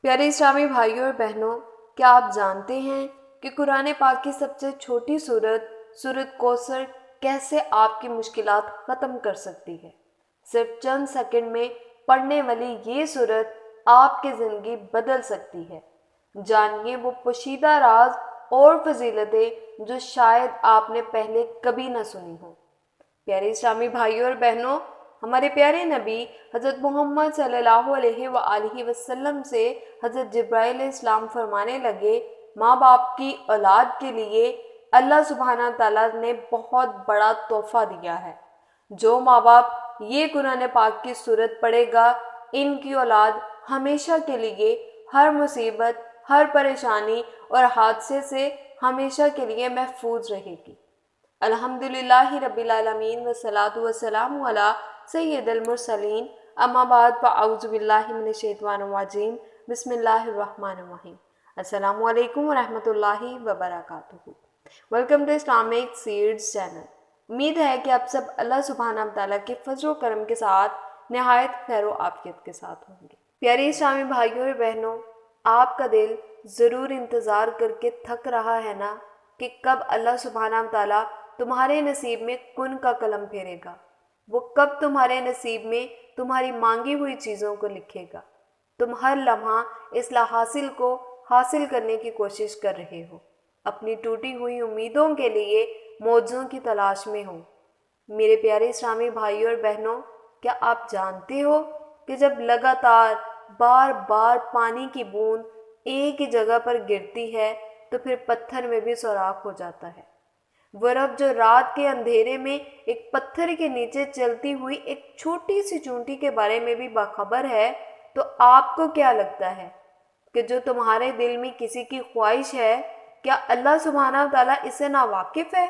پیارے اسلامی بھائیوں اور بہنوں، کیا آپ جانتے ہیں کہ قرآن پاک کی سب سے چھوٹی سورت کوثر کیسے آپ کی مشکلات ختم کر سکتی ہے؟ صرف چند سیکنڈ میں پڑھنے والی یہ سورت آپ کی زندگی بدل سکتی ہے۔ جانیے وہ پوشیدہ راز اور فضیلتیں جو شاید آپ نے پہلے کبھی نہ سنی ہوں۔ پیارے اسلامی بھائیوں اور بہنوں، ہمارے پیارے نبی حضرت محمد صلی اللہ علیہ وآلہ وسلم سے حضرت جبرائیل علیہ السلام فرمانے لگے، ماں باپ کی اولاد کے لیے اللہ سبحانہ تعالیٰ نے بہت بڑا تحفہ دیا ہے۔ جو ماں باپ یہ قرآن پاک کی سورت پڑھے گا، ان کی اولاد ہمیشہ کے لیے ہر مصیبت، ہر پریشانی اور حادثے سے ہمیشہ کے لیے محفوظ رہے گی۔ الحمدللہ رب العالمین والصلاۃ والسلام علی سید المرسلین، اما بعد فاعوذ باللہ من الشیطان الرجیم، بسم اللہ الرحمن الرحیم۔ السلام علیکم ورحمۃ اللہ وبرکاتہ۔ Welcome to Islamic seeds channel. امید ہے کہ آپ سب اللہ سبحانہ تعالیٰ کے فضل و کرم کے ساتھ نہایت خیر و عافیت کے ساتھ ہوں گے۔ پیارے اسلامی بھائیوں اور بہنوں، آپ کا دل ضرور انتظار کر کے تھک رہا ہے نا کہ کب اللہ سبحانہ تعالیٰ تمہارے نصیب میں کن کا قلم پھیرے گا، وہ کب تمہارے نصیب میں تمہاری مانگی ہوئی چیزوں کو لکھے گا۔ تم ہر لمحہ اس حاصل کو حاصل کرنے کی کوشش کر رہے ہو، اپنی ٹوٹی ہوئی امیدوں کے لیے معجزوں کی تلاش میں ہو۔ میرے پیارے اسلامی بھائیوں اور بہنوں، کیا آپ جانتے ہو کہ جب لگاتار بار بار پانی کی بوند ایک ہی جگہ پر گرتی ہے تو پھر پتھر میں بھی سوراخ ہو جاتا ہے۔ وہ رب جو رات کے اندھیرے میں ایک پتھر کے نیچے چلتی ہوئی ایک چھوٹی سی چونٹی کے بارے میں بھی باخبر ہے، تو آپ کو کیا لگتا ہے کہ جو تمہارے دل میں کسی کی خواہش ہے، کیا اللہ سبحانہ تعالیٰ اسے ناواقف ہے؟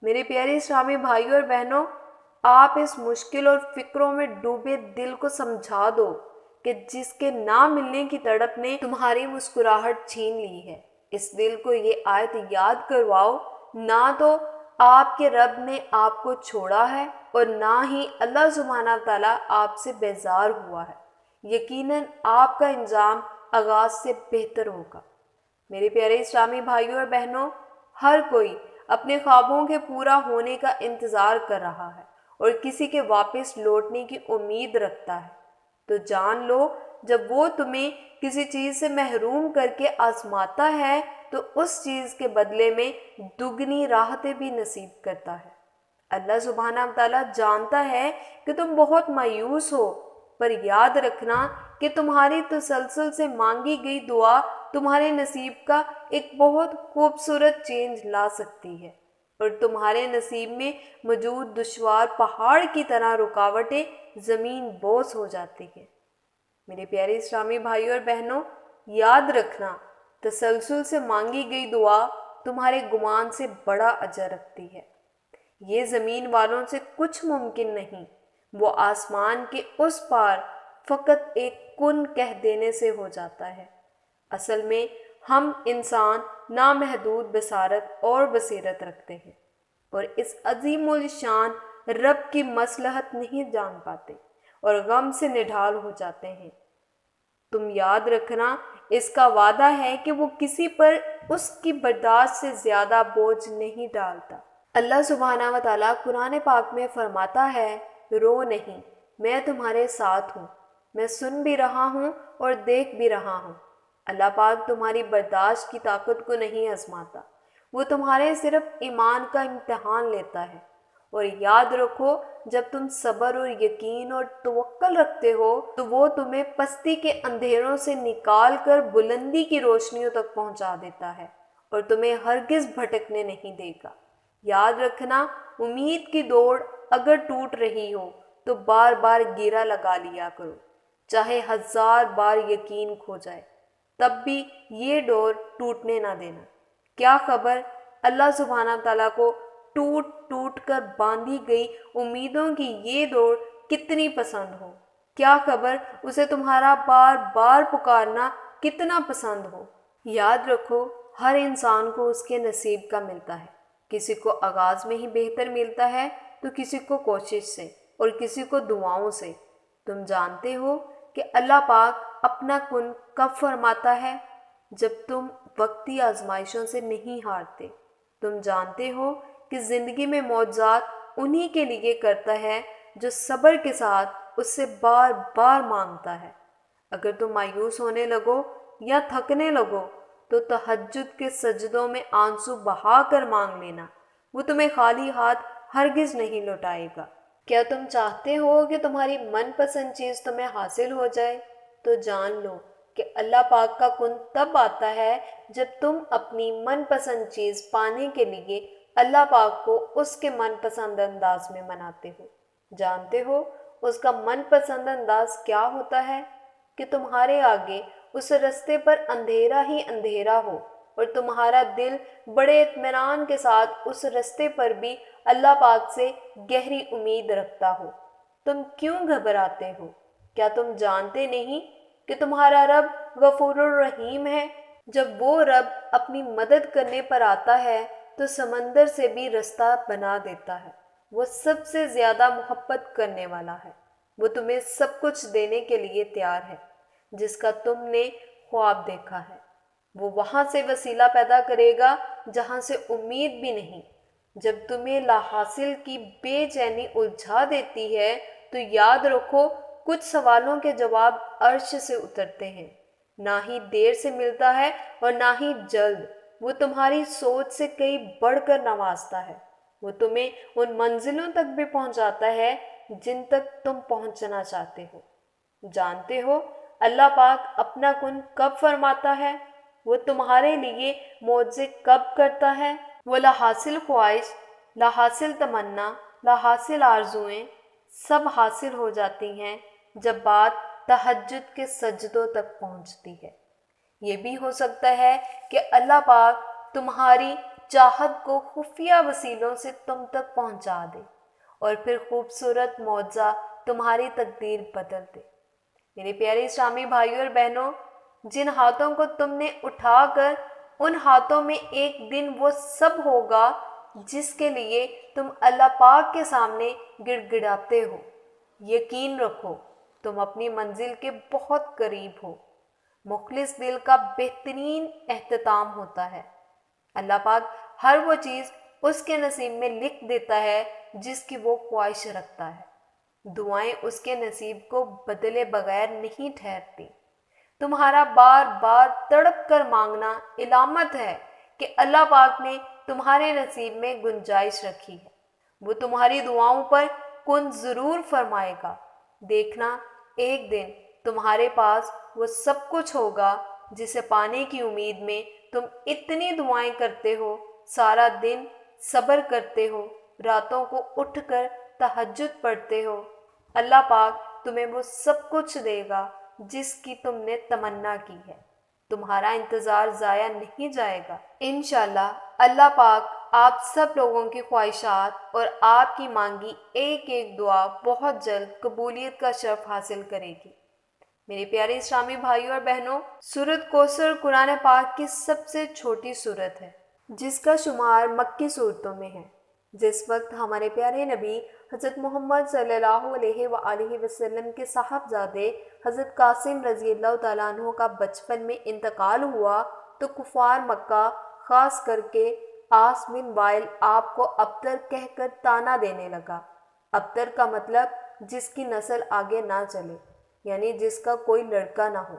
میرے پیارے اسلامی بھائیوں اور بہنوں، آپ اس مشکل اور فکروں میں ڈوبے دل کو سمجھا دو کہ جس کے نہ ملنے کی تڑپ نے تمہاری مسکراہٹ چھین لی ہے۔ اس دل کو یہ آیت یاد کرواؤ، نہ تو آپ کے رب نے آپ کو چھوڑا ہے اور نہ ہی اللہ سبحانہ تعالیٰ آپ سے بیزار ہوا ہے۔ یقیناً آپ کا انجام آغاز سے بہتر ہوگا۔ میرے پیارے اسلامی بھائیوں اور بہنوں، ہر کوئی اپنے خوابوں کے پورا ہونے کا انتظار کر رہا ہے اور کسی کے واپس لوٹنے کی امید رکھتا ہے۔ تو جان لو، جب وہ تمہیں کسی چیز سے محروم کر کے آزماتا ہے تو اس چیز کے بدلے میں دگنی راحتیں بھی نصیب کرتا ہے۔ اللہ سبحانہ تعالیٰ جانتا ہے کہ تم بہت مایوس ہو، پر یاد رکھنا کہ تمہاری تسلسل سے مانگی گئی دعا تمہارے نصیب کا ایک بہت خوبصورت چینج لا سکتی ہے، اور تمہارے نصیب میں موجود دشوار پہاڑ کی طرح رکاوٹیں زمین بوس ہو جاتی ہیں۔ میرے پیارے اسلامی بھائیوں اور بہنوں، یاد رکھنا، تسلسل سے مانگی گئی دعا تمہارے گمان سے بڑا اجر رکھتی ہے۔ یہ زمین والوں سے کچھ ممکن نہیں، وہ آسمان کے اس پار فقط ایک کن کہہ دینے سے ہو جاتا ہے۔ اصل میں ہم انسان نامحدود بصارت اور بصیرت رکھتے ہیں اور اس عظیم الشان رب کی مصلحت نہیں جان پاتے اور غم سے نڈھال ہو جاتے ہیں۔ تم یاد رکھنا، اس کا وعدہ ہے کہ وہ کسی پر اس کی برداشت سے زیادہ بوجھ نہیں ڈالتا۔ اللہ سبحانہ و تعالیٰ قرآن پاک میں فرماتا ہے، رو نہیں، میں تمہارے ساتھ ہوں، میں سن بھی رہا ہوں اور دیکھ بھی رہا ہوں۔ اللہ پاک تمہاری برداشت کی طاقت کو نہیں آزماتا، وہ تمہارے صرف ایمان کا امتحان لیتا ہے۔ اور یاد رکھو، جب تم صبر اور یقین اور توکل رکھتے ہو تو وہ تمہیں پستی کے اندھیروں سے نکال کر بلندی کی روشنیوں تک پہنچا دیتا ہے اور تمہیں ہرگز بھٹکنے نہیں دے گا۔ یاد رکھنا، امید کی دوڑ اگر ٹوٹ رہی ہو تو بار بار گیرا لگا لیا کرو، چاہے 1000 بار یقین کھو جائے، تب بھی یہ ڈور ٹوٹنے نہ دینا۔ کیا خبر اللہ سبحانہ تعالیٰ کو ٹوٹ ٹوٹ کر باندھی گئی امیدوں کی یہ ڈور کتنی پسند ہو، کیا خبر اسے تمہارا بار بار پکارنا کتنا پسند ہو۔ یاد رکھو، ہر انسان کو اس کے نصیب کا ملتا ہے، کسی کو آغاز میں ہی بہتر ملتا ہے تو کسی کو کوشش سے اور کسی کو دعاؤں سے۔ تم جانتے ہو کہ اللہ پاک اپنا کن کب فرماتا ہے؟ جب تم وقتی آزمائشوں سے نہیں ہارتے۔ تم جانتے ہو کہ زندگی میں معجزات انہی کے لیے کرتا ہے جو صبر کے ساتھ اس سے بار بار مانگتا ہے۔ اگر تم مایوس ہونے لگو یا تھکنے لگو تو تہجد کے سجدوں میں آنسو بہا کر مانگ لینا، وہ تمہیں خالی ہاتھ ہرگز نہیں لوٹائے گا۔ کیا تم چاہتے ہو کہ تمہاری من پسند چیز تمہیں حاصل ہو جائے؟ تو جان لو کہ اللہ پاک کا کن تب آتا ہے جب تم اپنی من پسند چیز پانے کے لیے اللہ پاک کو اس کے من پسند انداز میں مناتے ہو۔ جانتے ہو اس کا من پسند انداز کیا ہوتا ہے؟ کہ تمہارے آگے اس رستے پر اندھیرا ہی اندھیرا ہو اور تمہارا دل بڑے اطمینان کے ساتھ اس رستے پر بھی اللہ پاک سے گہری امید رکھتا ہو۔ تم کیوں گھبراتے ہو؟ کیا تم جانتے نہیں کہ تمہارا رب غفور الرحیم ہے؟ جب وہ رب اپنی مدد کرنے پر آتا ہے تو سمندر سے بھی رستہ بنا دیتا ہے۔ وہ سب سے زیادہ محبت کرنے والا ہے۔ وہ تمہیں سب کچھ دینے کے لیے تیار ہے جس کا تم نے خواب دیکھا ہے۔ وہ وہاں سے وسیلہ پیدا کرے گا جہاں سے امید بھی نہیں۔ جب تمہیں لا حاصل کی بے چینی الجھا دیتی ہے تو یاد رکھو کچھ سوالوں کے جواب عرش سے اترتے ہیں، نہ ہی دیر سے ملتا ہے اور نہ ہی جلد۔ وہ تمہاری سوچ سے کئی بڑھ کر نوازتا ہے۔ وہ تمہیں ان منزلوں تک بھی پہنچاتا ہے جن تک تم پہنچنا چاہتے ہو۔ جانتے ہو اللہ پاک اپنا کن کب فرماتا ہے؟ وہ تمہارے لیے معجزے کب کرتا ہے؟ وہ لا حاصل خواہش، لا حاصل تمنا، لا حاصل آرزوئیں سب حاصل ہو جاتی ہیں جب بات تہجد کے سجدوں تک پہنچتی ہے۔ یہ بھی ہو سکتا ہے کہ اللہ پاک تمہاری چاہت کو خفیہ وسیلوں سے تم تک پہنچا دے اور پھر خوبصورت معجزہ تمہاری تقدیر بدل دے۔ میرے پیارے اسلامی بھائیوں اور بہنوں، جن ہاتھوں کو تم نے اٹھا کر ان ہاتھوں میں ایک دن وہ سب ہوگا جس کے لیے تم اللہ پاک کے سامنے گڑ گڑاتے ہو۔ یقین رکھو تم اپنی منزل کے بہت قریب ہو۔ مخلص دل کا بہترین اختتام ہوتا ہے۔ اللہ پاک ہر وہ چیز اس کے نصیب میں لکھ دیتا ہے جس کی وہ خواہش رکھتا ہے۔ دعائیں اس کے نصیب کو بدلے بغیر نہیں ٹھہرتی۔ تمہارا بار بار تڑپ کر مانگنا علامت ہے کہ اللہ پاک نے تمہارے نصیب میں گنجائش رکھی ہے۔ وہ تمہاری دعاؤں پر کن ضرور فرمائے گا۔ دیکھنا ایک دن تمہارے پاس وہ سب کچھ ہوگا جسے پانے کی امید میں تم اتنی دعائیں کرتے ہو، سارا دن صبر کرتے ہو، راتوں کو اٹھ کر تہجد پڑھتے ہو۔ اللہ پاک تمہیں وہ سب کچھ دے گا جس کی تم نے تمنا کی ہے۔ تمہارا انتظار ضائع نہیں جائے گا۔ انشاءاللہ اللہ پاک آپ سب لوگوں کی خواہشات اور آپ کی مانگی ایک ایک دعا بہت جلد قبولیت کا شرف حاصل کرے گی۔ میرے پیارے اسلامی بھائیوں اور بہنوں، سورۃ کوثر قرآن پاک کی سب سے چھوٹی سورت ہے جس کا شمار مکی صورتوں میں ہے۔ جس وقت ہمارے پیارے نبی حضرت محمد صلی اللہ علیہ وآلہ وسلم کے صاحبزادے حضرت قاسم رضی اللہ تعالیٰ عنہ کا بچپن میں انتقال ہوا تو کفار مکہ خاص کر کے عاص بن وائل آپ کو ابتر کہہ کر طعنہ دینے لگا۔ ابتر کا مطلب جس کی نسل آگے نہ چلے، یعنی جس کا کوئی لڑکا نہ ہو۔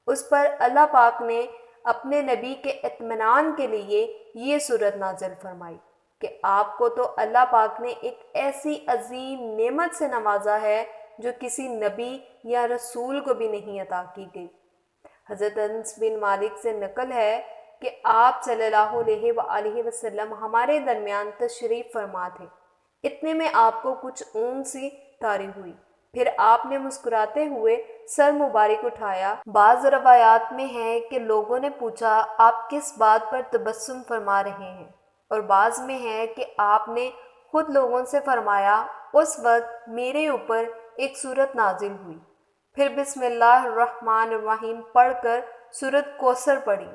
اس پر اللہ پاک نے اپنے نبی کے اطمینان کے لیے یہ سورت نازل فرمائی کہ آپ کو تو اللہ پاک نے ایک ایسی عظیم نعمت سے نوازا ہے جو کسی نبی یا رسول کو بھی نہیں عطا کی گئی۔ حضرت انس بن مالک سے نقل ہے کہ آپ صلی اللہ علیہ وآلہ وسلم ہمارے درمیان تشریف فرما تھے۔ اتنے میں آپ کو کچھ اونگ سی طاری ہوئی، پھر آپ نے مسکراتے ہوئے سر مبارک اٹھایا۔ بعض روایات میں ہے کہ لوگوں نے پوچھا آپ کس بات پر تبسم فرما رہے ہیں، اور بعض میں ہے کہ آپ نے خود لوگوں سے فرمایا اس وقت میرے اوپر ایک سورت نازل ہوئی، پھر بسم اللہ الرحمن الرحیم پڑھ کر سورۃ کوثر پڑھی۔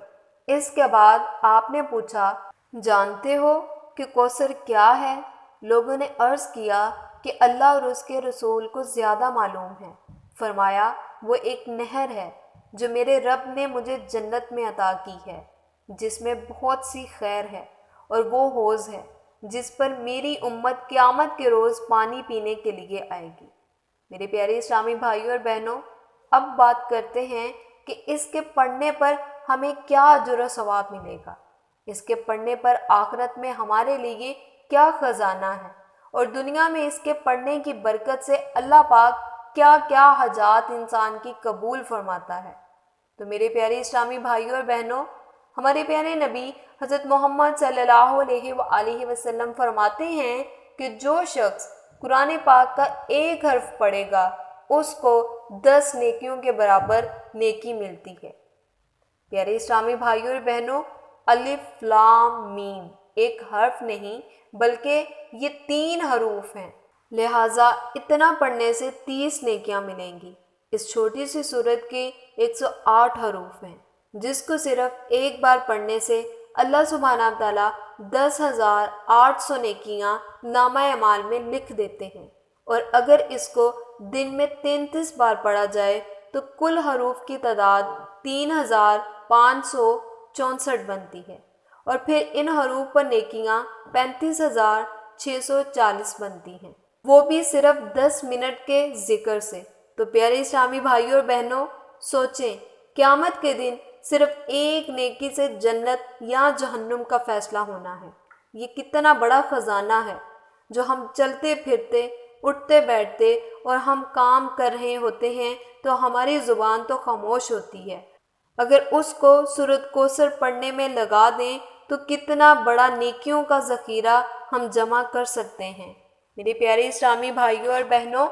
اس کے بعد آپ نے پوچھا جانتے ہو کہ کوثر کیا ہے؟ لوگوں نے عرض کیا کہ اللہ اور اس کے رسول کو زیادہ معلوم ہے۔ فرمایا وہ ایک نہر ہے جو میرے رب نے مجھے جنت میں عطا کی ہے، جس میں بہت سی خیر ہے، اور وہ حوض ہے جس پر میری امت قیامت کے روز پانی پینے کے لیے آئے گی۔ میرے پیارے اسلامی بھائیوں اور بہنوں، اب بات کرتے ہیں کہ اس کے پڑھنے پر ہمیں کیا اجر و ثواب ملے گا۔ اس کے پڑھنے پر آخرت میں ہمارے لیے کیا خزانہ ہے، اور دنیا میں اس کے پڑھنے کی برکت سے اللہ پاک کیا کیا حاجات انسان کی قبول فرماتا ہے۔ تو میرے پیارے اسلامی بھائیوں اور بہنوں، ہمارے پیارے نبی حضرت محمد صلی اللہ علیہ وآلہ وسلم فرماتے ہیں کہ جو شخص قرآن پاک کا ایک حرف پڑھے گا اس کو 10 نیکیوں کے برابر نیکی ملتی ہے۔ پیارے اسلامی بھائیوں اور بہنوں، الف لام میم ایک حرف نہیں بلکہ یہ 3 حروف ہیں، لہٰذا اتنا پڑھنے سے 30 نیکیاں ملیں گی۔ اس چھوٹی سی سورت کے 108 حروف ہیں، جس کو صرف ایک بار پڑھنے سے اللہ سبحانہ تعالیٰ 10,800 نیکیاں نامہ اعمال میں لکھ دیتے ہیں، اور اگر اس کو دن میں 33 بار پڑھا جائے تو کل حروف کی تعداد 3,564 بنتی ہے، اور پھر ان حروف پر نیکیاں 35,640 بنتی ہیں، وہ بھی صرف 10 منٹ کے ذکر سے۔ تو پیارے اسلامی بھائیوں اور بہنوں، سوچیں قیامت کے دن صرف ایک نیکی سے جنت یا جہنم کا فیصلہ ہونا ہے۔ یہ کتنا بڑا خزانہ ہے جو ہم چلتے پھرتے، اٹھتے بیٹھتے اور ہم کام کر رہے ہوتے ہیں تو ہماری زبان تو خاموش ہوتی ہے، اگر اس کو سورۃ کوثر پڑھنے میں لگا دیں تو کتنا بڑا نیکیوں کا ذخیرہ ہم جمع کر سکتے ہیں۔ میرے پیارے اسلامی بھائیوں اور بہنوں،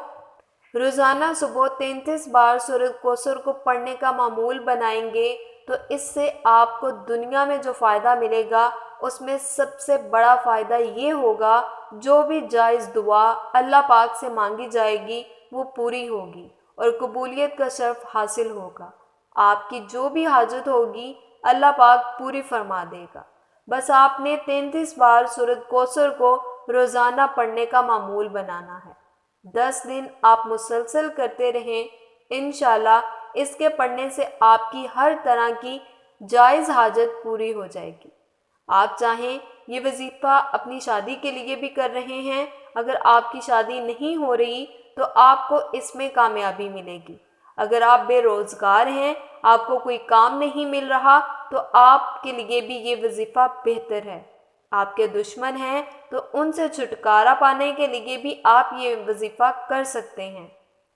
روزانہ صبح 33 بار سورۃ کوثر کو پڑھنے کا معمول بنائیں گے تو اس سے آپ کو دنیا میں جو فائدہ ملے گا اس میں سب سے بڑا فائدہ یہ ہوگا، جو بھی جائز دعا اللہ پاک سے مانگی جائے گی وہ پوری ہوگی اور قبولیت کا شرف حاصل ہوگا۔ آپ کی جو بھی حاجت ہوگی اللہ پاک پوری فرما دے گا۔ بس آپ نے 33 بار سورۃ کوثر کو روزانہ پڑھنے کا معمول بنانا ہے۔ 10 دن آپ مسلسل کرتے رہیں، انشاءاللہ اس کے پڑھنے سے آپ کی ہر طرح کی جائز حاجت پوری ہو جائے گی۔ آپ چاہیں یہ وظیفہ اپنی شادی کے لیے بھی کر رہے ہیں، اگر آپ کی شادی نہیں ہو رہی تو آپ کو اس میں کامیابی ملے گی۔ اگر آپ بے روزگار ہیں، آپ کو کوئی کام نہیں مل رہا تو آپ کے لیے بھی یہ وظیفہ بہتر ہے۔ آپ کے دشمن ہیں تو ان سے چھٹکارا پانے کے لیے بھی آپ یہ وظیفہ کر سکتے ہیں۔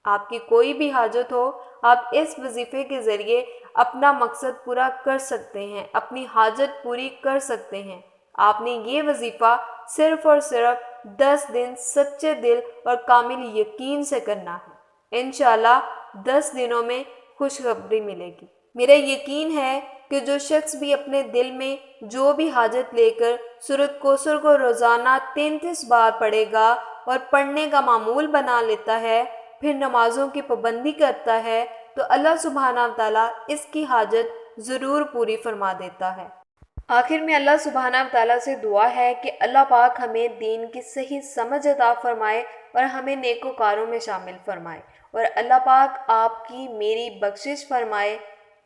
آپ کی کوئی بھی حاجت ہو، آپ اس وظیفے کے ذریعے اپنا مقصد پورا کر سکتے ہیں، اپنی حاجت پوری کر سکتے ہیں۔ آپ نے یہ وظیفہ صرف اور صرف 10 دن سچے دل اور کامل یقین سے کرنا ہے۔ انشاءاللہ 10 دنوں میں خوشخبری ملے گی۔ میرا یقین ہے کہ جو شخص بھی اپنے دل میں جو بھی حاجت لے کر سورۃ کوثر کو روزانہ 33 بار پڑھے گا اور پڑھنے کا معمول بنا لیتا ہے، پھر نمازوں کی پابندی کرتا ہے، تو اللہ سبحانہ تعالیٰ اس کی حاجت ضرور پوری فرما دیتا ہے۔ آخر میں اللہ سبحانہ تعالیٰ سے دعا ہے کہ اللہ پاک ہمیں دین کی صحیح سمجھ عطا فرمائے اور ہمیں نیکوکاروں میں شامل فرمائے، اور اللہ پاک آپ کی میری بخشش فرمائے۔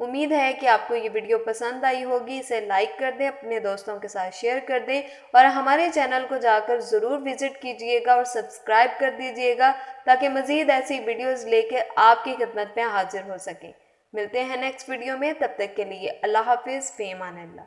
امید ہے کہ آپ کو یہ ویڈیو پسند آئی ہوگی، اسے لائک کر دیں، اپنے دوستوں کے ساتھ شیئر کر دیں، اور ہمارے چینل کو جا کر ضرور وزٹ کیجئے گا اور سبسکرائب کر دیجئے گا تاکہ مزید ایسی ویڈیوز لے کے آپ کی خدمت میں حاضر ہو سکیں۔ ملتے ہیں نیکسٹ ویڈیو میں، تب تک کے لیے اللہ حافظ، فی امان اللہ۔